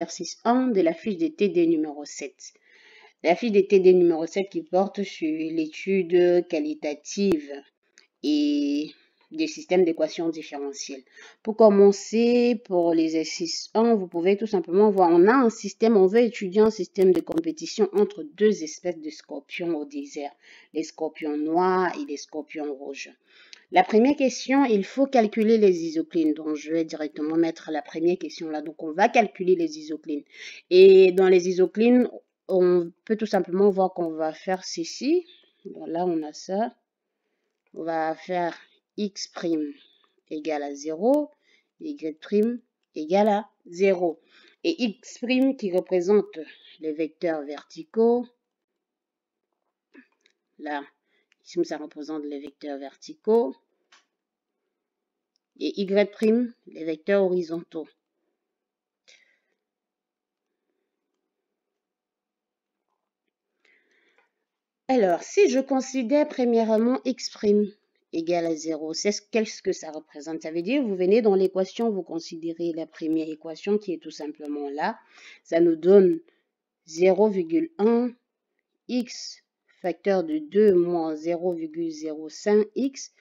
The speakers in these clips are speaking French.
exercice 1 de la fiche de TD numéro 7. La fiche de TD numéro 7 qui porte sur l'étude qualitative et des systèmes d'équations différentielles. Pour commencer, pour l'exercice 1, vous pouvez tout simplement voir, on a un système, on veut étudier un système de compétition entre deux espèces de scorpions au désert, les scorpions noirs et les scorpions rouges. La première question, il faut calculer les isoclines. Donc, je vais directement mettre la première question là. Donc, on va calculer les isoclines. Et dans les isoclines, on peut tout simplement voir qu'on va faire ceci. Donc, là, on a ça. On va faire x' égale à 0, y' égale à 0. Et x' qui représente les vecteurs verticaux. Là, ici, ça représente les vecteurs verticaux. Et y', les vecteurs horizontaux. Alors, si je considère premièrement x' égale à 0, qu'est-ce que ça représente? Ça veut dire, vous venez dans l'équation, vous considérez la première équation qui est tout simplement là. Ça nous donne 0,1 x facteur de 2 moins 0,05 x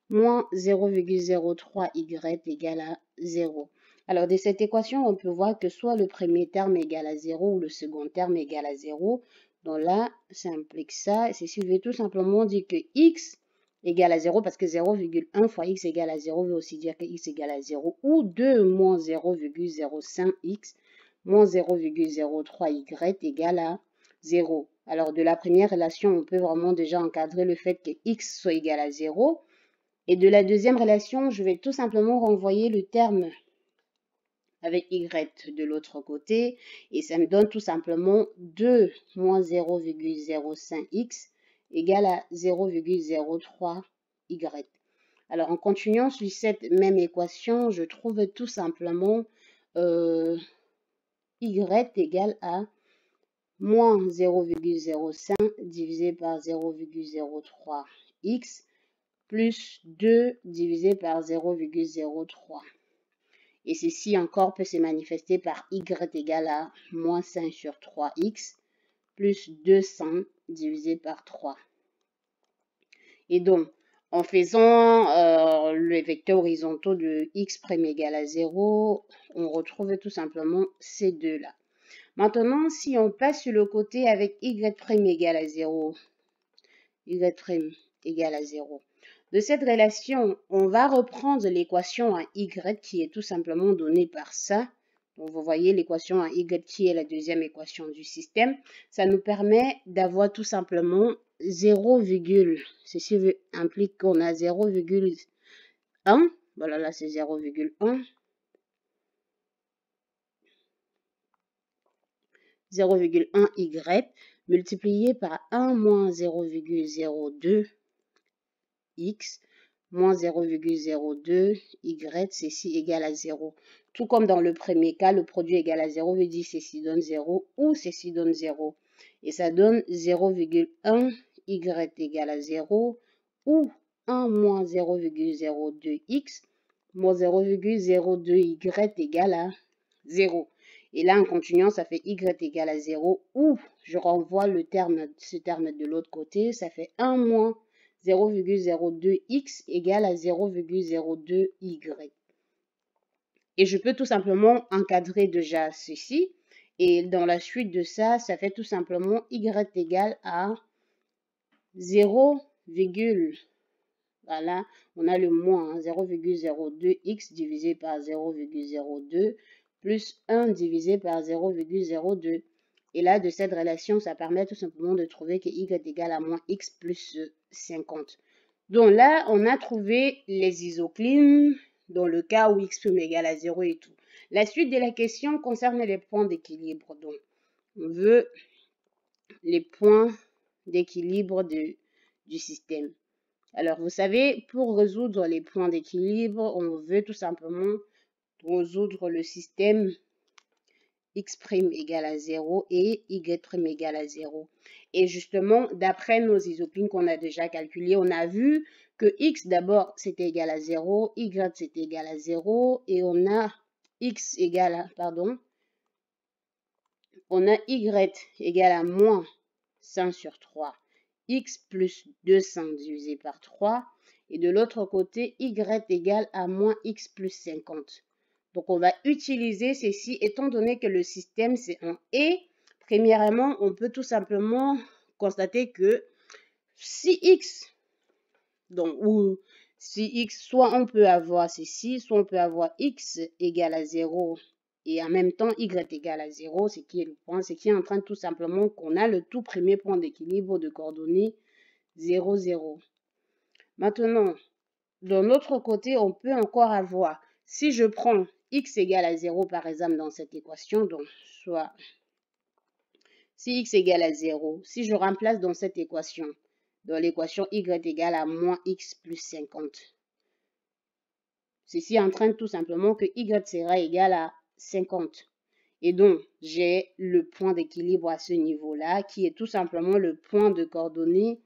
moins 0,03 y égale à 0. Alors, de cette équation, on peut voir que soit le premier terme égale à 0 ou le second terme égale à 0. Donc là, ça implique ça. Et ceci veut tout simplement dire que x égale à 0 parce que 0,1 fois x égale à 0 veut aussi dire que x égale à 0 ou 2 moins 0,05 x moins 0,03 y égale à 0. Alors, de la première relation, on peut vraiment déjà encadrer le fait que x soit égal à 0. Et de la deuxième relation, je vais tout simplement renvoyer le terme avec y de l'autre côté. Et ça me donne tout simplement 2 moins 0,05 x égale à 0,03 y. Alors, en continuant sur cette même équation, je trouve tout simplement y égale à moins 0,05 divisé par 0,03 x plus 2 divisé par 0,03. Et ceci encore peut se manifester par y égale à moins 5 sur 3x plus 200 divisé par 3. Et donc, en faisant le vecteur horizontaux de x' égale à 0, on retrouve tout simplement ces deux-là. Maintenant, si on passe sur le côté avec y' égale à 0, y' égale à 0. De cette relation, on va reprendre l'équation à y qui est tout simplement donnée par ça. Donc, vous voyez l'équation à y qui est la deuxième équation du système. Ça nous permet d'avoir tout simplement 0, ceci implique qu'on a 0,1. Voilà, là c'est 0,1. 0,1 y multiplié par 1 moins 0,02 x moins 0,02 y, ceci égale à 0. Tout comme dans le premier cas, le produit égal à 0 veut dire ceci donne 0 ou ceci donne 0. Et ça donne 0,1 y égale à 0 ou 1 moins 0,02 x moins 0,02 y égale à 0. Et là, en continuant, ça fait y égale à 0 ou je renvoie ce terme de l'autre côté, ça fait 1 moins 0,02x égale à 0,02y. Et je peux tout simplement encadrer déjà ceci. Et dans la suite de ça, ça fait tout simplement y égale à 0, voilà, on a le moins 0,02x divisé par 0,02 plus 1 divisé par 0,02. Et là, de cette relation, ça permet tout simplement de trouver que y égale à moins x plus 50. Donc là, on a trouvé les isoclines dans le cas où x' égale à 0 et tout. La suite de la question concerne les points d'équilibre. Donc, on veut les points d'équilibre du système. Alors, vous savez, pour résoudre les points d'équilibre, on veut tout simplement résoudre le système x' égale à 0 et y' égale à 0. Et justement, d'après nos isoclines qu'on a déjà calculées, on a vu que x d'abord c'était égal à 0, y c'était égal à 0 et on a x égale à, on a y égale à moins 100 sur 3, x plus 200 divisé par 3. Et de l'autre côté, y égale à moins x plus 50. Donc, on va utiliser ceci, étant donné que le système, c'est un et. Premièrement, on peut tout simplement constater que si x, donc, ou si x, soit on peut avoir ceci, soit on peut avoir x égale à 0 et en même temps y égale à 0, ce qui est le point, ce qui est en train tout simplement qu'on a le tout premier point d'équilibre de coordonnées 0, 0. Maintenant, de l'autre côté, on peut encore avoir, si je prends x égale à 0 par exemple dans cette équation, donc soit si x égale à 0, si je remplace dans cette équation, dans l'équation y égale à moins x plus 50, ceci entraîne tout simplement que y sera égal à 50. Et donc, j'ai le point d'équilibre à ce niveau-là, qui est tout simplement le point de coordonnées,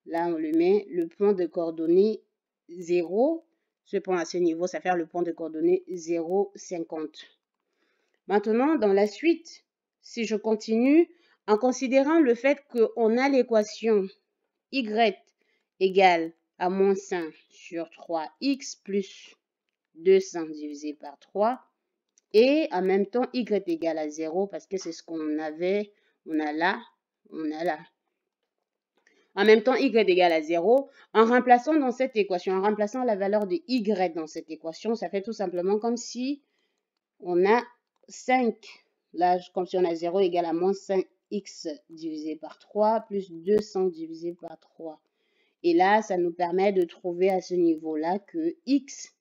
là on le met, le point de coordonnées 0, ce point à ce niveau, ça fait le point de coordonnées 0, 50. Maintenant, dans la suite, si je continue, en considérant le fait qu'on a l'équation y égale à moins 5 sur 3x plus 200 divisé par 3, et en même temps y égale à 0 parce que c'est ce qu'on avait, on a là. En même temps, y égale à 0. En remplaçant dans cette équation, en remplaçant la valeur de y dans cette équation, ça fait tout simplement comme si on a 5. Là, comme si on a 0 égale à moins 5x divisé par 3 plus 200 divisé par 3. Et là, ça nous permet de trouver à ce niveau-là que x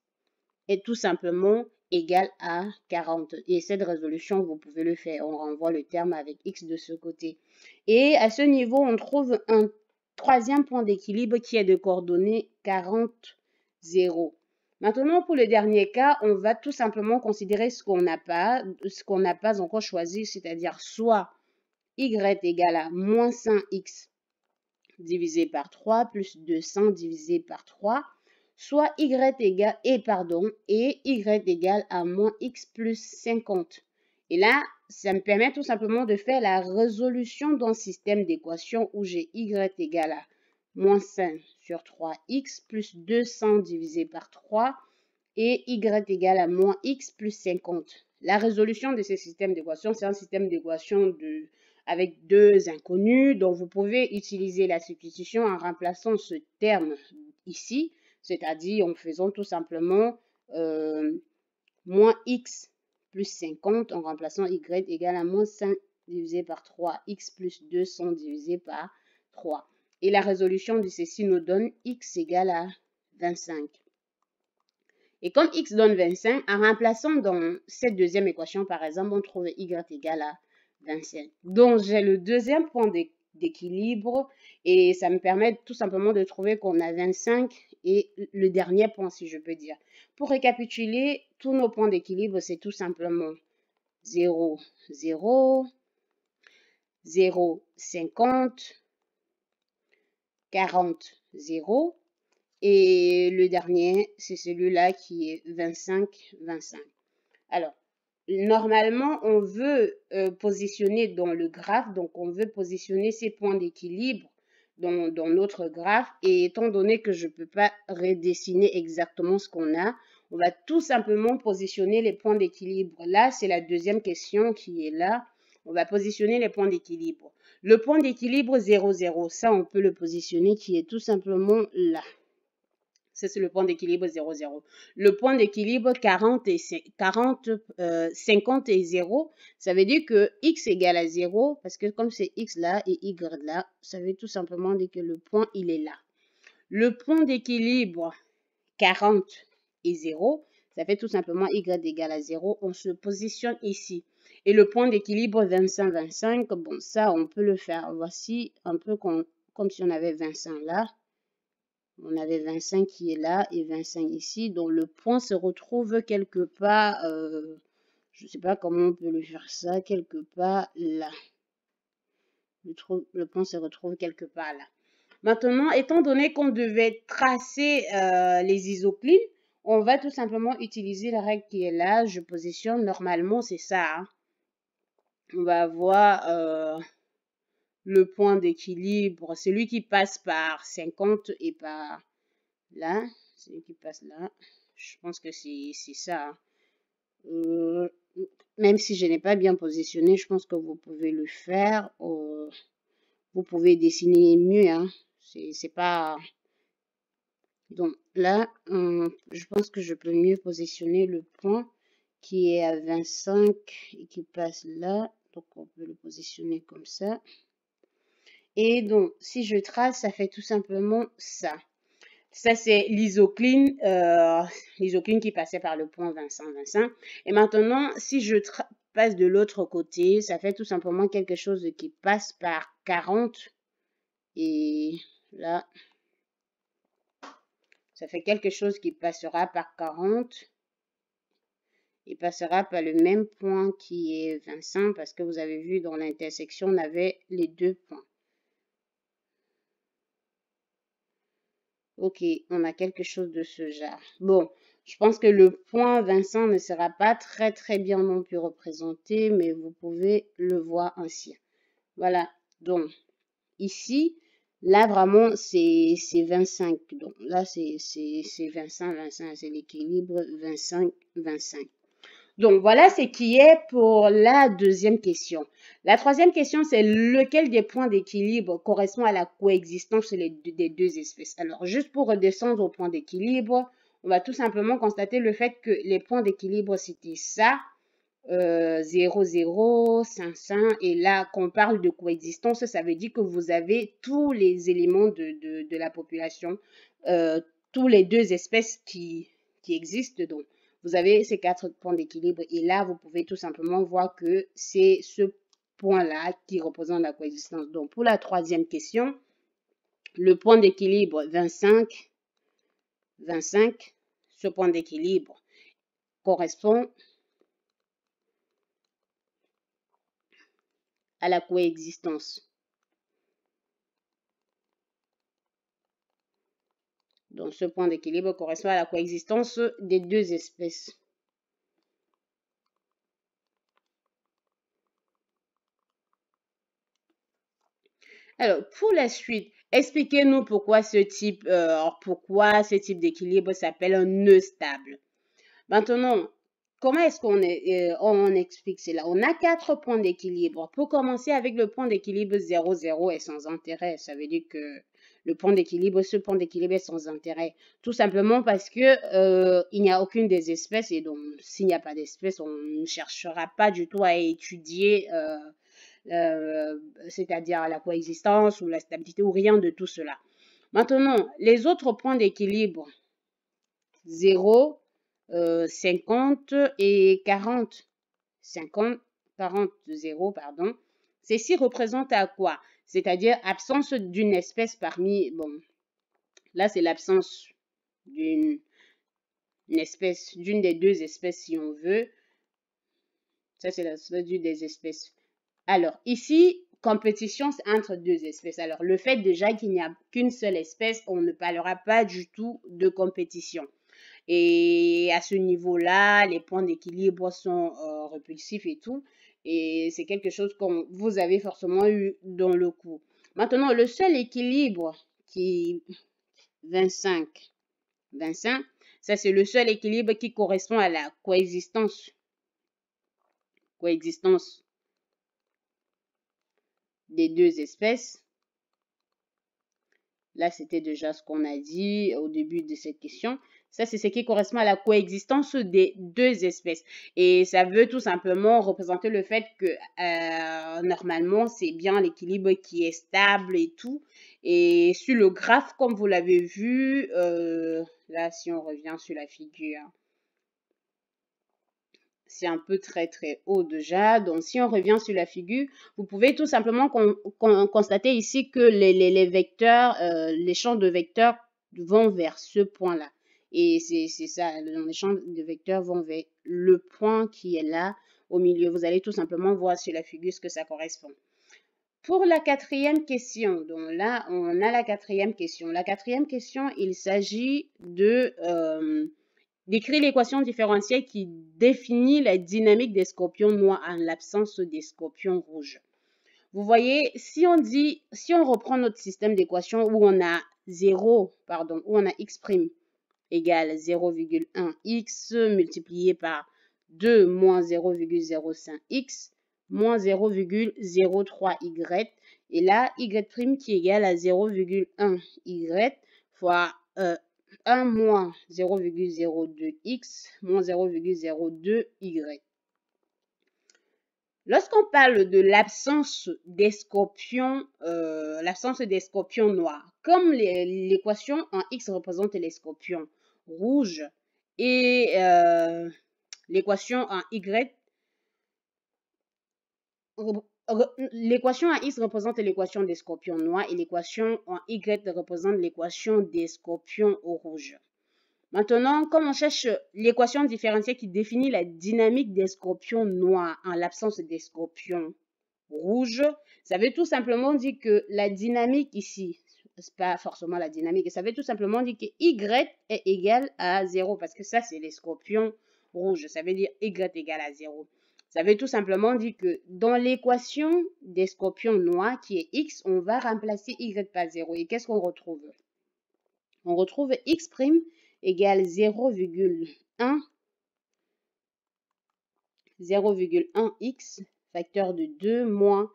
est tout simplement égal à 40. Et cette résolution, vous pouvez le faire. On renvoie le terme avec x de ce côté. Et à ce niveau, on trouve un troisième point d'équilibre qui est de coordonnées 40, 0. Maintenant, pour le dernier cas, on va tout simplement considérer ce qu'on n'a pas encore choisi, c'est-à-dire soit y égale à moins 5x divisé par 3 plus 200 divisé par 3, soit y égale, et y égale à moins x plus 50. Et là, ça me permet tout simplement de faire la résolution d'un système d'équations où j'ai y égale à moins 5 sur 3x plus 200 divisé par 3 et y égale à moins x plus 50. La résolution de ce système d'équations, c'est un système d'équations avec deux inconnus, donc vous pouvez utiliser la substitution en remplaçant ce terme ici, c'est-à-dire en faisant tout simplement moins x plus 50 en remplaçant y égale à moins 5 divisé par 3, x plus 200 divisé par 3. Et la résolution de ceci nous donne x égale à 25. Et comme x donne 25, en remplaçant dans cette deuxième équation, par exemple, on trouve y égale à 25. Donc, j'ai le deuxième point d'équilibre et ça me permet tout simplement de trouver qu'on a 25 et le dernier point, si je peux dire. Pour récapituler, tous nos points d'équilibre, c'est tout simplement 0, 0, 0, 50, 40, 0. Et le dernier, c'est celui-là qui est 25, 25. Alors, normalement, on veut positionner dans le graphe, donc on veut positionner ces points d'équilibre dans notre graphe. Et étant donné que je ne peux pas redessiner exactement ce qu'on a, on va tout simplement positionner les points d'équilibre. Là, c'est la deuxième question qui est là. On va positionner les points d'équilibre. Le point d'équilibre 0, 0, ça, on peut le positionner qui est tout simplement là. C'est le point d'équilibre 0, 0. Le point d'équilibre 50 et 0, ça veut dire que x égale à 0, parce que comme c'est x là et y là, ça veut tout simplement dire que le point, il est là. Le point d'équilibre 40 et 0, ça fait tout simplement y égale à 0. On se positionne ici. Et le point d'équilibre 25, 25, bon, ça, on peut le faire. Voici un peu comme si on avait 25 là. On avait 25 qui est là et 25 ici. Donc, le point se retrouve quelque part, je ne sais pas comment on peut le faire ça, quelque part là. Le point se retrouve quelque part là. Maintenant, étant donné qu'on devait tracer les isoclines, on va tout simplement utiliser la règle qui est là. Je positionne normalement, c'est ça. Hein. on va avoir le point d'équilibre, celui qui passe par 50 et par là, celui qui passe là. Je pense que c'est ça. Même si je n'ai pas bien positionné, je pense que vous pouvez le faire. Vous pouvez dessiner mieux. Hein. C'est pas... Donc là, je pense que je peux mieux positionner le point qui est à 25 et qui passe là. Donc on peut le positionner comme ça. Et donc, si je trace, ça fait tout simplement ça. Ça, c'est l'isocline qui passait par le point 25-25. Et maintenant, si je passe de l'autre côté, ça fait tout simplement quelque chose qui passe par 40. Et là, ça fait quelque chose qui passera par 40. Et passera par le même point qui est 25 parce que vous avez vu dans l'intersection, on avait les deux points. Ok, on a quelque chose de ce genre. Bon, je pense que le point 25 ne sera pas très bien non plus représenté, mais vous pouvez le voir ainsi. Voilà, donc ici, là vraiment c'est 25. Donc là c'est 25, c'est l'équilibre 25. Donc, voilà ce qui est pour la deuxième question. La troisième question, c'est lequel des points d'équilibre correspond à la coexistence des deux espèces. Alors, juste pour redescendre au point d'équilibre, on va tout simplement constater le fait que les points d'équilibre, c'était ça, 0, 0, 5, 5. Et là, quand on parle de coexistence, ça veut dire que vous avez tous les éléments de la population, tous les deux espèces qui existent. Donc, vous avez ces 4 points d'équilibre et là, vous pouvez tout simplement voir que c'est ce point-là qui représente la coexistence. Donc, pour la troisième question, le point d'équilibre 25, ce point d'équilibre correspond à la coexistence. Donc, ce point d'équilibre correspond à la coexistence des deux espèces. Alors, pour la suite, expliquez-nous pourquoi ce type d'équilibre s'appelle un nœud stable. Maintenant, comment est-ce on explique cela? On a 4 points d'équilibre. Pour commencer avec le point d'équilibre 0, 0 est sans intérêt. Ça veut dire que ce point d'équilibre est sans intérêt. Tout simplement parce que il n'y a aucune des espèces et donc s'il n'y a pas d'espèce, on ne cherchera pas du tout à étudier c'est-à-dire la coexistence ou la stabilité ou rien de tout cela. Maintenant, les autres points d'équilibre 0, 50 et 40. 50, 40, 0, pardon. Ceci représente à quoi? C'est-à-dire absence d'une espèce parmi... Bon, là, c'est l'absence d'une espèce, d'une des deux espèces si on veut. Ça, c'est l'absence d'une des espèces. Alors, ici, compétition entre deux espèces. Alors, le fait déjà qu'il n'y a qu'une seule espèce, on ne parlera pas du tout de compétition. Et à ce niveau-là, les points d'équilibre sont repulsifs et tout. Et c'est quelque chose que vous avez forcément eu dans le cours. Maintenant, le seul équilibre qui 25, ça c'est le seul équilibre qui correspond à la coexistence des deux espèces. Là, c'était déjà ce qu'on a dit au début de cette question. Ça, c'est ce qui correspond à la coexistence des deux espèces. Et ça veut tout simplement représenter le fait que normalement, c'est bien l'équilibre qui est stable et tout. Et sur le graphe, comme vous l'avez vu, là, si on revient sur la figure, c'est un peu très haut déjà. Donc, si on revient sur la figure, vous pouvez tout simplement constater ici que les vecteurs, les champs de vecteurs vont vers ce point-là. Et c'est ça, les champs de vecteurs vont vers le point qui est là au milieu. Vous allez tout simplement voir sur la figure ce que ça correspond. Pour la quatrième question, donc là, on a la quatrième question. La quatrième question, il s'agit de décrit l'équation différentielle qui définit la dynamique des scorpions noirs en l'absence des scorpions rouges. Vous voyez, si on reprend notre système d'équation où on a où on a x' égale 0,1x multiplié par 2 moins 0,05x moins 0,03y. Et là, y' qui est égal à 0,1y fois 1 moins 0,02x moins 0,02y. Lorsqu'on parle de l'absence des scorpions noirs, comme l'équation en x représente les scorpions rouges et l'équation en y, l'équation en x représente l'équation des scorpions noirs et l'équation en y représente l'équation des scorpions rouges. Maintenant, comme on cherche l'équation différentielle qui définit la dynamique des scorpions noirs en l'absence des scorpions rouges, ça veut tout simplement dire que la dynamique ici, c'est pas forcément la dynamique, ça veut tout simplement dire que y est égal à 0 parce que ça, c'est les scorpions rouges. Ça veut dire y égale à 0. Ça veut tout simplement dire que dans l'équation des scorpions noirs qui est x, on va remplacer y par 0. Et qu'est-ce qu'on retrouve? On retrouve x' égale 0,1x facteur de 2 moins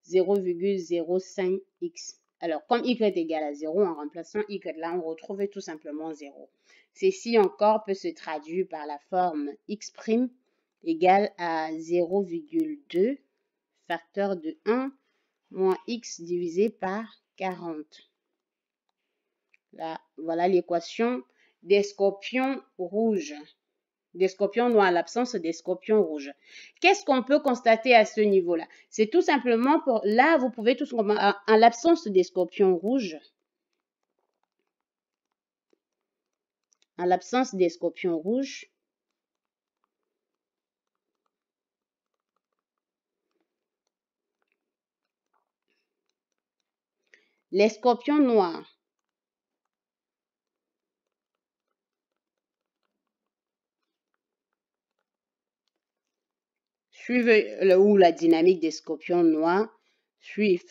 0,05x. Alors, comme y égale à 0, en remplaçant y là, on retrouve tout simplement 0. Ceci encore peut se traduire par la forme x' égale à 0,2 facteur de 1 moins x divisé par 40. Là, voilà l'équation des scorpions rouges, des scorpions noirs, l'absence des scorpions rouges. Qu'est-ce qu'on peut constater à ce niveau-là? C'est tout simplement là, vous pouvez tout simplement, en l'absence des scorpions rouges, les scorpions noirs ou la dynamique des scorpions noirs suivent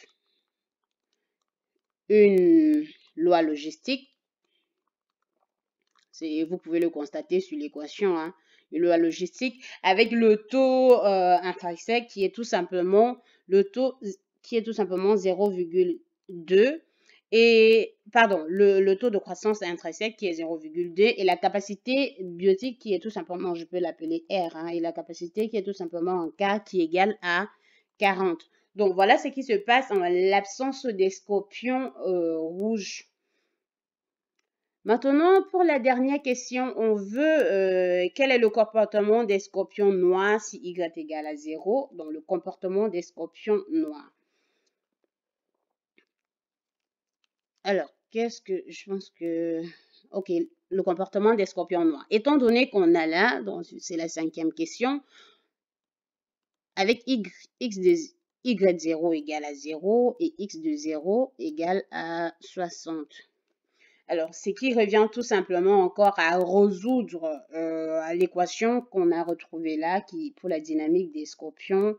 une loi logistique. Vous pouvez le constater sur l'équation, hein, une loi logistique avec le taux intrinsèque qui est tout simplement 0,2 et pardon, le taux de croissance intrinsèque qui est 0,2 et la capacité biotique qui est tout simplement, je peux l'appeler R, hein, et la capacité qui est tout simplement en K qui est égale à 40. Donc voilà ce qui se passe en l'absence des scorpions rouges. Maintenant, pour la dernière question, on veut quel est le comportement des scorpions noirs si y égale à 0, donc le comportement des scorpions noirs. Alors, je pense que, ok, le comportement des scorpions noirs. Étant donné qu'on a là, donc c'est la 5e question, avec y0 égale à 0 et x de 0 égale à 60. Alors, ce qui revient tout simplement encore à résoudre l'équation qu'on a retrouvée là, pour la dynamique des scorpions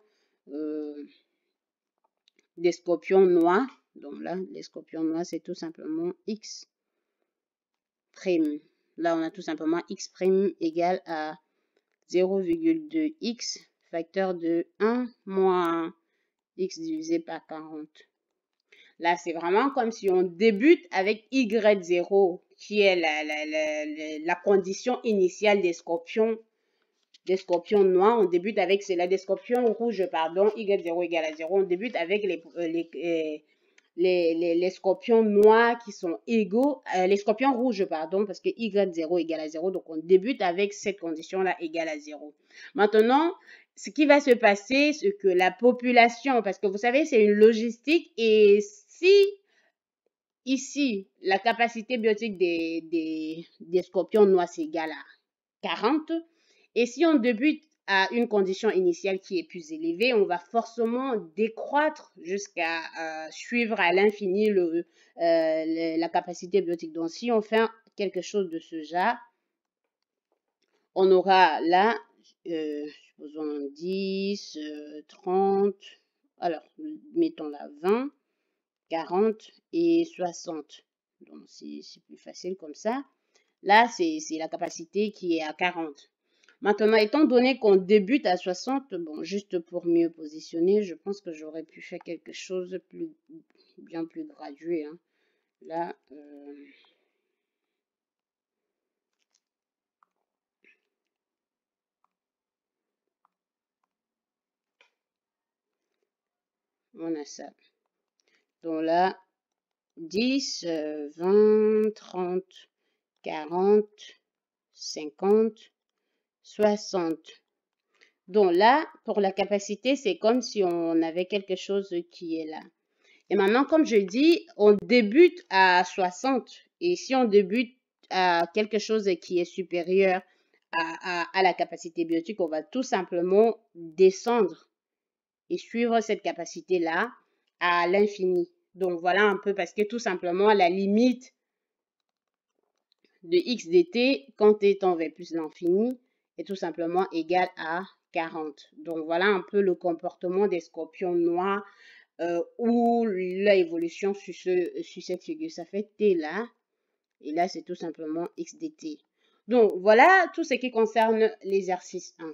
noirs. Donc là, les scorpions noirs, c'est tout simplement x'. Là, on a tout simplement x' égale à 0,2x facteur de 1 moins x divisé par 40. Là, c'est vraiment comme si on débute avec y0, qui est la condition initiale des scorpions noirs. On débute avec cela, des scorpions rouges, pardon, y0 égale à 0. On débute avec les scorpions noirs qui sont égaux, les scorpions rouges, pardon, parce que y0 égale à 0. Donc, on débute avec cette condition-là égale à 0. Maintenant, ce qui va se passer, c'est que la population, parce que vous savez, c'est une logistique, et si ici, la capacité biotique des scorpions noirs c'est égal à 40, et si on débute à une condition initiale qui est plus élevée, on va forcément décroître jusqu'à suivre à l'infini la capacité biotique. Donc, si on fait quelque chose de ce genre, on aura là, supposons 10, 30, alors mettons là 20, 40 et 60. Donc c'est plus facile comme ça. Là, c'est la capacité qui est à 40. Maintenant, étant donné qu'on débute à 60, bon, juste pour mieux positionner, je pense que j'aurais pu faire quelque chose bien plus gradué. Hein. Là, on a ça. Donc là, 10, 20, 30, 40, 50, 60. Donc là, pour la capacité, c'est comme si on avait quelque chose qui est là. Et maintenant, comme je dis, on débute à 60. Et si on débute à quelque chose qui est supérieur à la capacité biotique, on va tout simplement descendre et suivre cette capacité-là à l'infini. Donc voilà un peu parce que tout simplement la limite de x dt quand t tend vers plus l'infini est tout simplement égale à 40. Donc voilà un peu le comportement des scorpions noirs ou l'évolution sur cette figure. Ça fait t là et là c'est tout simplement x dt. Donc voilà tout ce qui concerne l'exercice 1.